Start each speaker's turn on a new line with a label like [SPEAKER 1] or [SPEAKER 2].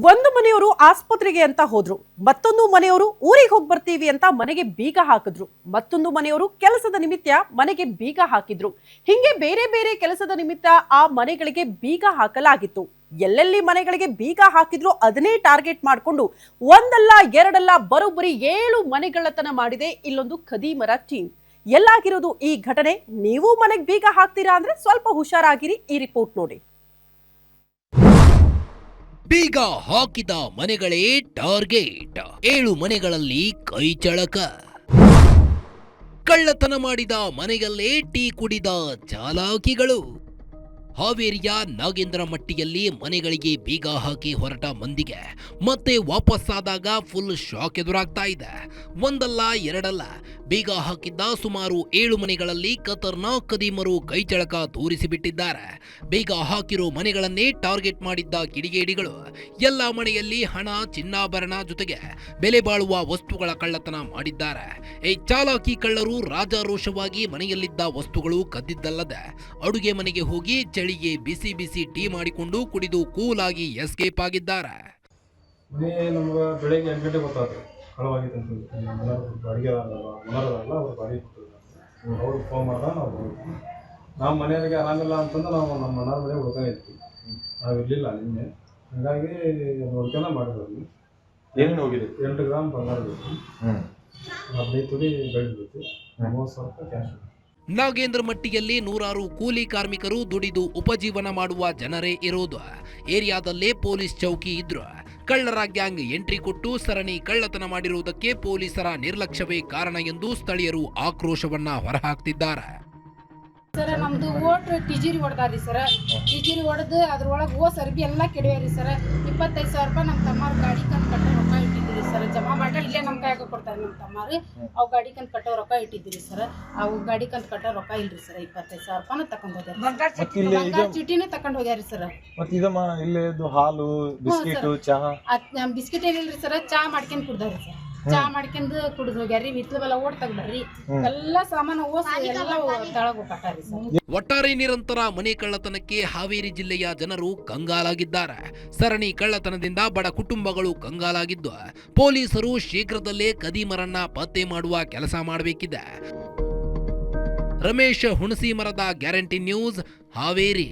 [SPEAKER 1] ಒಂದು ಮನೆಯವರು ಆಸ್ಪತ್ರೆಗೆ ಅಂತ ಹೋದ್ರು, ಮತ್ತೊಂದು ಮನೆಯವರು ಊರಿಗೆ ಹೋಗಿ ಬರ್ತೀವಿ ಅಂತ ಮನೆಗೆ ಬೀಗ ಹಾಕಿದ್ರು, ಮತ್ತೊಂದು ಮನೆಯವರು ಕೆಲಸದ ನಿಮಿತ್ತ ಮನೆಗೆ ಬೀಗ ಹಾಕಿದ್ರು. ಹಿಂಗೆ ಬೇರೆ ಬೇರೆ ಕೆಲಸದ ನಿಮಿತ್ತ ಆ ಮನೆಗಳಿಗೆ ಬೀಗ ಹಾಕಲಾಗಿತ್ತು. ಎಲ್ಲೆಲ್ಲಿ ಮನೆಗಳಿಗೆ ಬೀಗ ಹಾಕಿದ್ರು ಅದನ್ನೇ ಟಾರ್ಗೆಟ್ ಮಾಡಿಕೊಂಡು ಒಂದಲ್ಲ ಎರಡಲ್ಲ ಬರೋಬ್ಬರಿ 7 ಮನೆಗಳತನ ಮಾಡಿದೆ ಇಲ್ಲೊಂದು ಖದೀಮರ ಟೀಮ್. ಎಲ್ಲಾಗಿರೋದು ಈ ಘಟನೆ? ನೀವು ಮನೆಗೆ ಬೀಗ ಹಾಕ್ತೀರಾ ಅಂದ್ರೆ ಸ್ವಲ್ಪ ಹುಷಾರಾಗಿರಿ. ಈ ರಿಪೋರ್ಟ್ ನೋಡಿ.
[SPEAKER 2] ಬೀಗ ಹಾಕಿದ ಮನೆಗಳೇ ಟಾರ್ಗೆಟ್. 7 ಮನೆಗಳಲ್ಲಿ ಕೈ ಚಳಕ. ಕಳ್ಳತನ ಮಾಡಿದ ಮನೆಯಲ್ಲೇ ಟೀ ಕುಡಿದ ಚಾಲಾಕಿಗಳು. ಹಾವೇರಿಯ ನಾಗೇಂದ್ರಮಟ್ಟಿಯಲ್ಲಿ ಮನೆಗಳಿಗೆ ಬೀಗ ಹಾಕಿ ಹೊರಟ ಮಂದಿಗೆ ಮತ್ತೆ ವಾಪಸ್ಸಾದಾಗ ಫುಲ್ ಶಾಕ್ ಎದುರಾಗ್ತಾ ಇದೆ. ಒಂದಲ್ಲ ಎರಡಲ್ಲ, ಬೀಗ ಹಾಕಿದ್ದ ಸುಮಾರು 7 ಮನೆಗಳಲ್ಲಿ ಖತರ್ನಾಕ್ ಖದೀಮರು ಕೈಚಳಕ ತೋರಿಸಿಬಿಟ್ಟಿದ್ದಾರೆ. ಬೀಗ ಹಾಕಿರೋ ಮನೆಗಳನ್ನೇ ಟಾರ್ಗೆಟ್ ಮಾಡಿದ್ದ ಕಿಡಿಗೇಡಿಗಳು ಎಲ್ಲ ಮನೆಯಲ್ಲಿ ಹಣ, ಚಿನ್ನಾಭರಣ ಜೊತೆಗೆ ಬೆಲೆ ಬಾಳುವ ವಸ್ತುಗಳ ಕಳ್ಳತನ ಮಾಡಿದ್ದಾರೆ. ಈ ಚಾಲಾಕಿ ಕಳ್ಳರು ರಾಜಾರೋಷವಾಗಿ ಮನೆಯಲ್ಲಿದ್ದ ವಸ್ತುಗಳು ಕದ್ದಿದ್ದಲ್ಲದೆ ಅಡುಗೆ ಮನೆಗೆ ಹೋಗಿ ಚಳಿಗೆ ಬಿಸಿ ಬಿಸಿ ಟೀ ಮಾಡಿಕೊಂಡು ಕುಡಿದು ಕೂಲ್ ಆಗಿ ಎಸ್ಕೇಪ್ ಆಗಿದ್ದಾರೆ.
[SPEAKER 3] ಮನೆ ನಮ್ಗೆ ಬೆಳಗ್ಗೆ 8 ಗಂಟೆಗೆ ಗೊತ್ತಾಯ್ತು ಕಳವಾಗಿತ್ತು ಅಂತಂದು. ಅಡುಗೆ ಮನರಲ್ಲ ಅವ್ರು ಬಾಡಿ ಕೊಟ್ಟಿದ್ರು. ಅವ್ರಿಗೆ ಫೋನ್ ಮಾಡಿದಾಗ ನಾವು ಹೋಗಿದ್ವಿ. ನಾವು ಮನೆಯವರಿಗೆ ಆರಾಮಿಲ್ಲ ಅಂತಂದು ನಾವು ನಮ್ಮ ಮನೆಯವ್ರ ಮನೆ ಹುಡ್ಕೊಂಡಿದ್ವಿ. ನಾವು ಇರಲಿಲ್ಲ ನಿನ್ನೆ, ಹಾಗಾಗಿ ಹುಡ್ಕೊಂಡ ಮಾಡಿದ್ವಿ.
[SPEAKER 4] ಏನೇನು ಹೋಗಿದೆ?
[SPEAKER 3] 8 ಗ್ರಾಮ್ ಬಂಗಾರ ಬೇಕು, 15 ತುಡಿ ಬೆಳ್ಳಿ ಬೇಕು, 30,000 ರೂಪಾಯಿ ಕ್ಯಾಶ್.
[SPEAKER 2] ನಾಗೇಂದ್ರಮಟ್ಟಿಯಲ್ಲಿ ನೂರಾರು ಕೂಲಿ ಕಾರ್ಮಿಕರು ದುಡಿದು ಉಪಜೀವನ ಮಾಡುವ ಜನರೇ ಇರೋದು. ಏರಿಯಾದಲ್ಲೇ ಪೊಲೀಸ್ ಚೌಕಿ ಇದ್ರು. ಕಳ್ಳರ ಗ್ಯಾಂಗ್ ಎಂಟ್ರಿ ಕೊಟ್ಟು ಸರಣಿ ಕಳ್ಳತನ ಮಾಡಿರುವುದಕ್ಕೆ ಪೊಲೀಸರ ನಿರ್ಲಕ್ಷ್ಯವೇ ಕಾರಣ ಎಂದು ಸ್ಥಳೀಯರು ಆಕ್ರೋಶವನ್ನ ಹೊರಹಾಕ್ತಿದ್ದಾರೆ.
[SPEAKER 5] ಸರ್, ನಮ್ದು ಓಟ್ ಟಿಜಿರಿ ಹೊಡೆದಾರಿ ಸರ್. ಟಿಜಿರಿ ಹೊಡೆದು ಅದ್ರೊಳಗೆ ಸರ್ಬಿ ಎಲ್ಲ ಕೆಡವ್ಯಾರಿ ಸರ್. 25,000 ರೂಪಾಯಿ ನಮ್ಮ ತಮ್ಮಾರು ಗಾಡಿ ಕಂತು ಕಟ್ಟೋ ರೊಕ್ಕ ಇಟ್ಟಿದ್ದೀರಿ ಸರ್. ಜಮಾ ಮಾಡಿ ಇಲ್ಲೇ ನಮ್ಮ ಕೈಯಾಗ ಕೊಡ್ತಾರೆ ನಮ್ಮ ತಮ್ಮಾರು. ಅವು ಗಾಡಿ ಕಂತು ಕಟ್ಟೋ ರೊಕ್ಕ ಇಟ್ಟಿದ್ದೀರಿ ಸರ್. ಅವು ಗಾಡಿ ಕಂತು ಕಟ್ಟೋ ರೊಕ್ಕ ಇಲ್ರಿ ಸರ್. 25,000 ರೂಪಾಯಿನ ತಗೊಂಡು ಹೋಗ್ಯಾರ. ಬಂಗಾರ ಚೀಟಿನೇ ತಗೊಂಡು ಹೋಗ್ಯಾರಿ ಸರ್.
[SPEAKER 4] ಹಾಲು, ಬಿಸ್ಕಿಟ್, ಚಹಾ?
[SPEAKER 5] ಬಿಸ್ಕಿಟ್ ಏನಿಲ್ರಿ ಸರ್, ಚಹಾ ಮಾಡ್ಕೊಂಡು ಕುಡ್ದಾರಿ ಸರ್. ಚಹಾ ಮಾಡ್ಕೊಂಡು ಕುಡಿದು ಹೋಗ್ಯಾರಿ. ವಿತ್ಲವೆಲ್ಲ ಓಟ್ ತೆಗ್ದಾರಿ. ಎಲ್ಲ ಸಾಮಾನು ಎಲ್ಲ ತಳಗ ಕಟ್ಟಾರಿ ಸರ್.
[SPEAKER 2] ಒಟ್ಟಾರೆ ನಿರಂತರ ಮನೆ ಕಳ್ಳತನಕ್ಕೆ ಹಾವೇರಿ ಜಿಲ್ಲೆಯ ಜನರು ಕಂಗಾಲಾಗಿದ್ದಾರೆ. ಸರಣಿ ಕಳ್ಳತನದಿಂದ ಬಡ ಕುಟುಂಬಗಳು ಕಂಗಾಲಾಗಿದ್ದು, ಪೊಲೀಸರು ಶೀಘ್ರದಲ್ಲೇ ಖದೀಮರನ್ನ ಪತ್ತೆ ಮಾಡುವ ಕೆಲಸ ಮಾಡಬೇಕಿದೆ. Ramesh Hunasimarad guarantee news, Haveri.